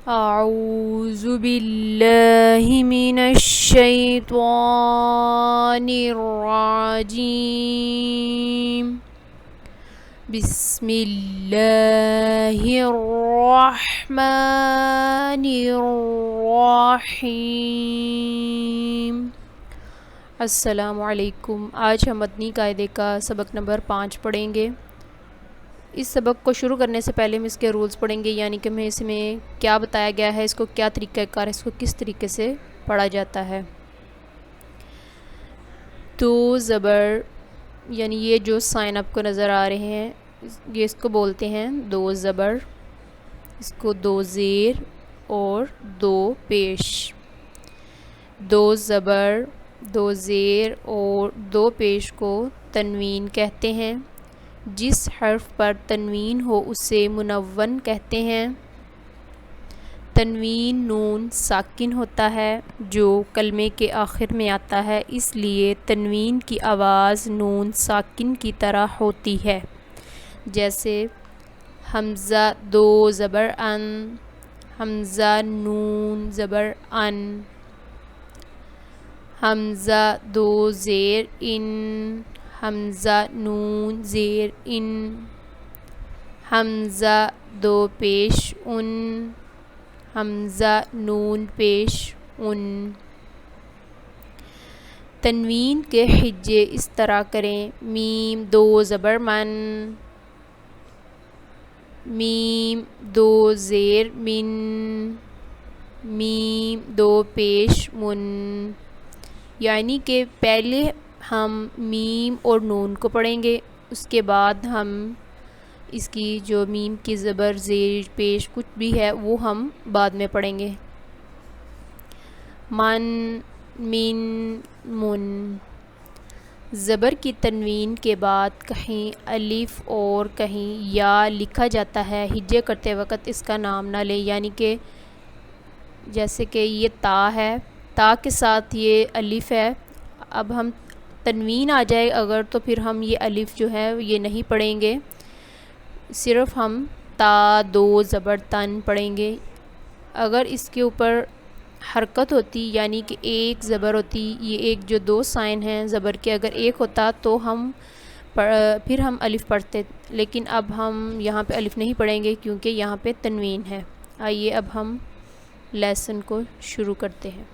اعوذ باللہ من الشیطان الرجیم بسم اللہ الرحمن الرحیم۔ السلام علیکم۔ آج ہم مدنی قاعدے کا سبق نمبر 5 پڑھیں گے۔ اس سبق کو شروع کرنے سے پہلے ہم اس کے رولز پڑھیں گے، یعنی کہ ہمیں اس میں کیا بتایا گیا ہے، اس کو کیا طریقہ کار ہے، اس کو کس طریقے سے پڑھا جاتا ہے۔ دو زبر یعنی یہ جو سائن آپ کو نظر آ رہے ہیں، یہ اس کو بولتے ہیں دو زبر، اس کو دو زیر اور دو پیش۔ دو زبر، دو زیر اور دو پیش کو تنوین کہتے ہیں۔ جس حرف پر تنوین ہو اسے منون کہتے ہیں۔ تنوین نون ساکن ہوتا ہے جو کلمے کے آخر میں آتا ہے، اس لیے تنوین کی آواز نون ساکن کی طرح ہوتی ہے، جیسے حمزہ دو زبر ان، حمزہ نون زبر ان، حمزہ دو زیر ان، حمزہ نون زیر ان، حمزہ دو پیش ان، حمزہ نون پیش ان۔ تنوین کے ہجے اس طرح کریں: میم دو زبر من، میم دو زیر من، میم دو پیش من۔ یعنی کہ پہلے ہم میم اور نون کو پڑھیں گے، اس کے بعد ہم اس کی جو میم کی زبر زیر پیش کچھ بھی ہے وہ ہم بعد میں پڑھیں گے۔ من، من، من۔ زبر کی تنوین کے بعد کہیں الف اور کہیں یا لکھا جاتا ہے، ہجے کرتے وقت اس کا نام نہ لیں، یعنی کہ جیسے کہ یہ تا ہے، تا کے ساتھ یہ الف ہے، اب ہم تنوین آ جائے اگر تو پھر ہم یہ الف جو ہے یہ نہیں پڑھیں گے، صرف ہم تا دو زبر تن پڑھیں گے۔ اگر اس کے اوپر حرکت ہوتی یعنی کہ ایک زبر ہوتی، یہ ایک جو دو سائن ہیں زبر کے، اگر ایک ہوتا تو ہم پھر ہم الف پڑھتے، لیکن اب ہم یہاں پہ الف نہیں پڑھیں گے کیونکہ یہاں پہ تنوین ہے۔ آئیے اب ہم لیسن کو شروع کرتے ہیں۔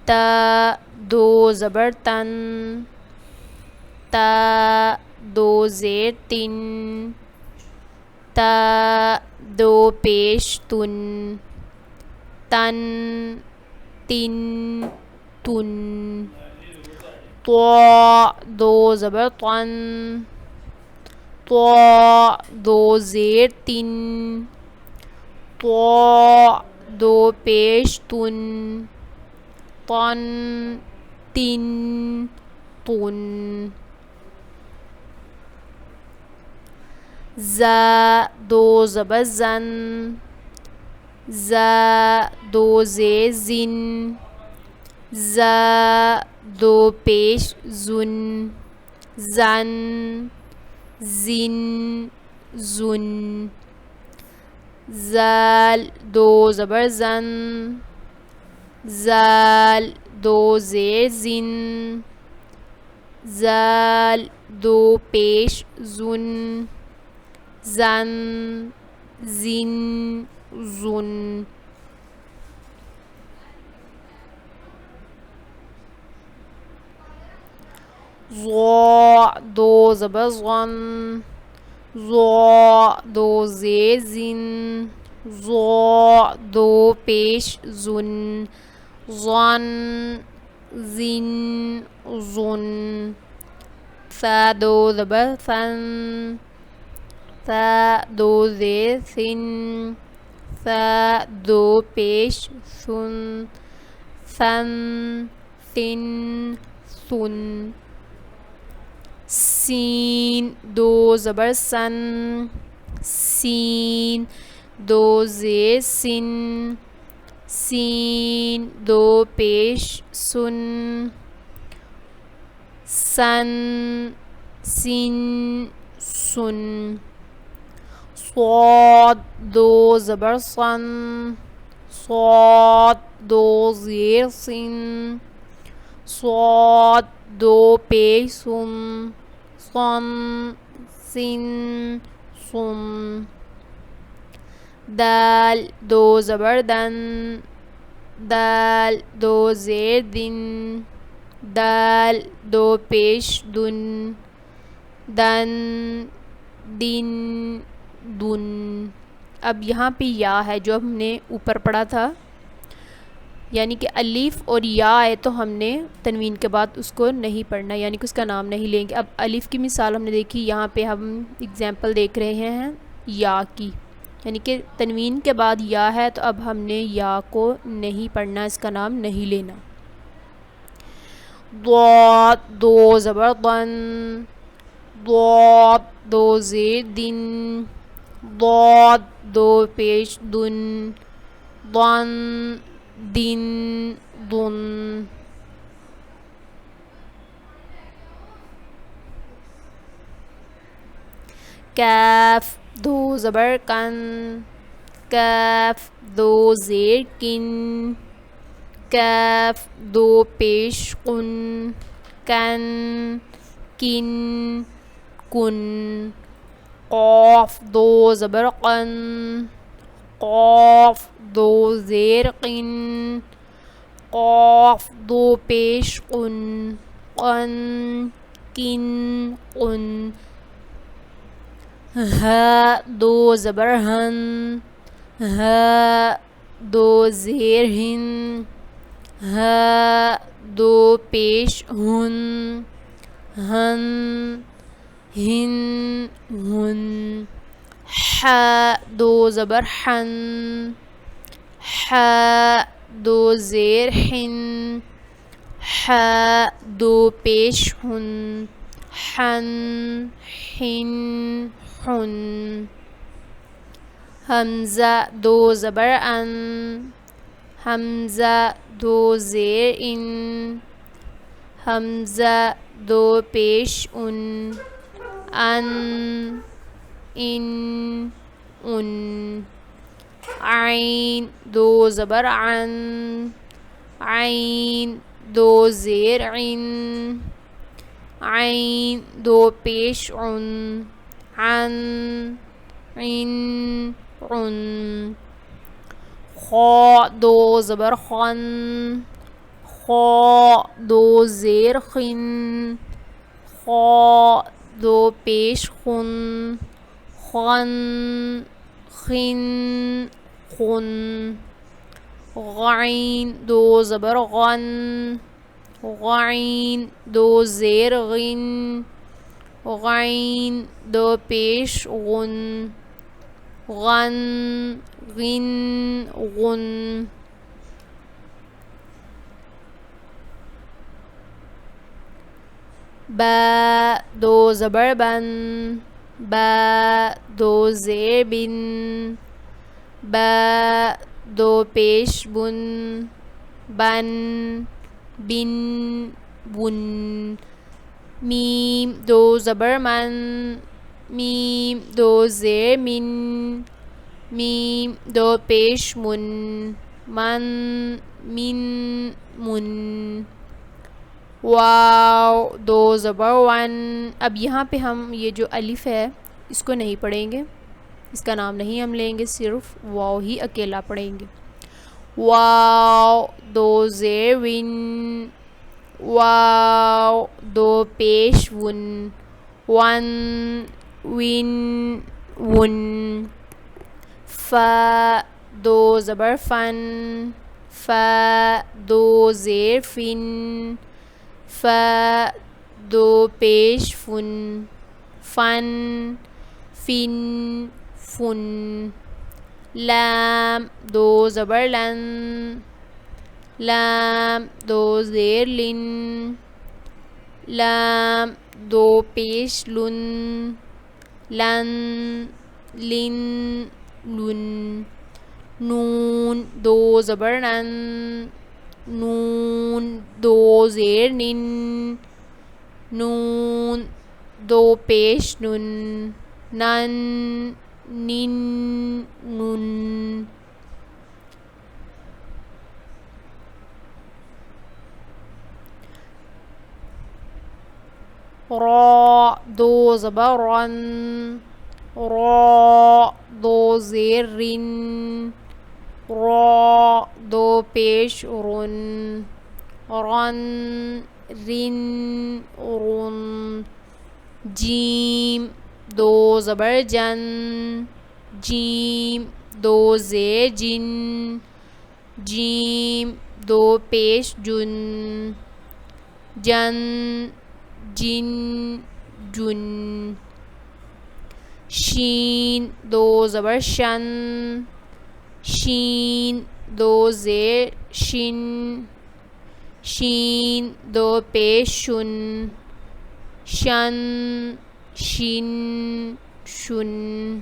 تا دو زبر تن، تا دو زیر تن، تا دو پیش تن، تن، تن، تن۔ طا دو زبر طن، طا دو زیر تن، طا دو پیش تن، طن، تن، تن۔ زا دو زبر زن، زا دو زیر زن، زا دو پیش زن، زن، زن، زن۔ زال دو زبر زن، زال دو زیر زن، زال دو پیش زن، زن، زن، زن۔ ضا دو زبر زن، ضا دو زیر زن، ضا دو پیش زن، ظن، زن، ظن۔ ثا دو زبر ثن، ثا دو زیر ثن، ثا دو پیش ثن، ثن، ثن، ثن۔ سین دو زبر سن، سین دو زیر سن، سین دو پیش سن، سن، سن، سن۔ صاد دو زبر صن، صاد دو زیر سن، صاد دو پیش سن، صن سن سن، دال دو زبر دن، دال دو زیر دن، دال دو پیش دن، دن دن دن۔ اب یہاں پہ یا ہے جو ہم نے اوپر پڑھا تھا، یعنی کہ الف اور یا ہے تو ہم نے تنوین کے بعد اس کو نہیں پڑھنا، یعنی کہ اس کا نام نہیں لیں گے۔ اب الف کی مثال ہم نے دیکھی، یہاں پہ ہم اگزامپل دیکھ رہے ہیں یا کی، یعنی کہ تنوین کے بعد یا ہے تو اب ہم نے یا کو نہیں پڑھنا، اس کا نام نہیں لینا۔ ضاد دو زبر ضن، ضاد دو زیر دن، ضاد دو پیش دن، ضن دن ضن۔ کاف دو زبر کن، کاف دو زیر کن، کاف دو پیش قن، کن کن کن۔ قاف دو زبر قن، قاف دو زیر قن، قاف دو پیش قن، قن کن قن۔ ہا دو زبر ہن، ہا دو زیر ہن، ہا دو پیش ہن، ہن ہن ہن۔ حا دو زبر حن، حا دو زیر حن، حا دو پیش ہن، حن حن حن۔ حمزہ دو زبر ان، حمزہ دو زیر ان، حمزہ دو پیش ان، ان ان ان۔ عین دو زبر عن، عین دو زیر عن، عین دو پیش عن، عن عن عن۔ خا دو زبر خن، خا دو زیر خن، خا دو پیش خن، خن خن خن۔ غین دو زبر غن، غین دو زیر غن، غین دو پیش غن، غن غن غن۔ با دو زبر بن، با دو زیر بن، با دو پیش بن، بن بن بن۔ میم دو زبر من، میم دو زیر من، میم دو پیش من، من من من۔ واو دو زبر ون۔ اب یہاں پہ ہم یہ جو الف ہے اس کو نہیں پڑھیں گے، اس کا نام نہیں ہم لیں گے، صرف واو ہی اکیلا پڑھیں گے۔ واو دو زیر ون، واو دو پیش ون، ون ون ون۔ فا دو زبر فن، فا دو زیر فن، فا دو پیش فن، فن فن فن۔ لام دو زبر لن، لام دو زیر لن، لام دو پیش لن، لن لن لن۔ نون دو زبر نن، نون دو زیر نن، نون دو پیش نن، نن نن نن را دو زبر رن را دو زیر رن را دو پیش رن رن رن رن جیم دو زبر جن جیم دو زیر جن جیم دو پیش جن جن جن جن شین دو زبر شن شین دو زیر شن شین دو پیش شن شن شن شن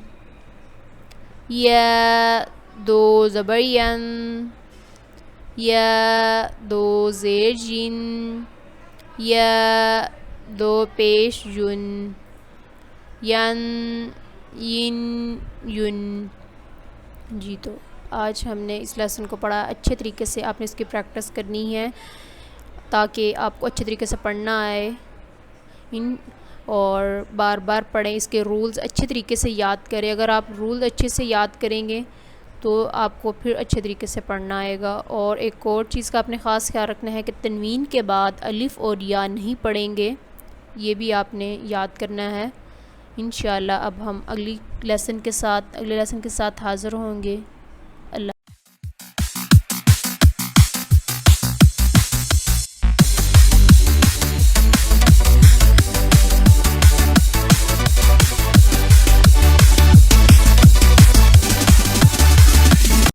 یا دو زبر ین یا دو زیر جن یا دو پیش یون ین ین یون. جی تو آج ہم نے اس لیسن کو پڑھا. اچھے طریقے سے آپ نے اس کی پریکٹس کرنی ہے تاکہ آپ کو اچھے طریقے سے پڑھنا آئے اور بار بار پڑھیں. اس کے رولز اچھے طریقے سے یاد کریں. اگر آپ رول اچھے سے یاد کریں گے تو آپ کو پھر اچھے طریقے سے پڑھنا آئے گا. اور ایک اور چیز کا آپ نے خاص خیال رکھنا ہے کہ تنوین کے بعد الف اور یا نہیں پڑھیں گے. یہ بھی آپ نے یاد کرنا ہے. انشاءاللہ اب ہم اگلے لیسن کے ساتھ حاضر ہوں گے.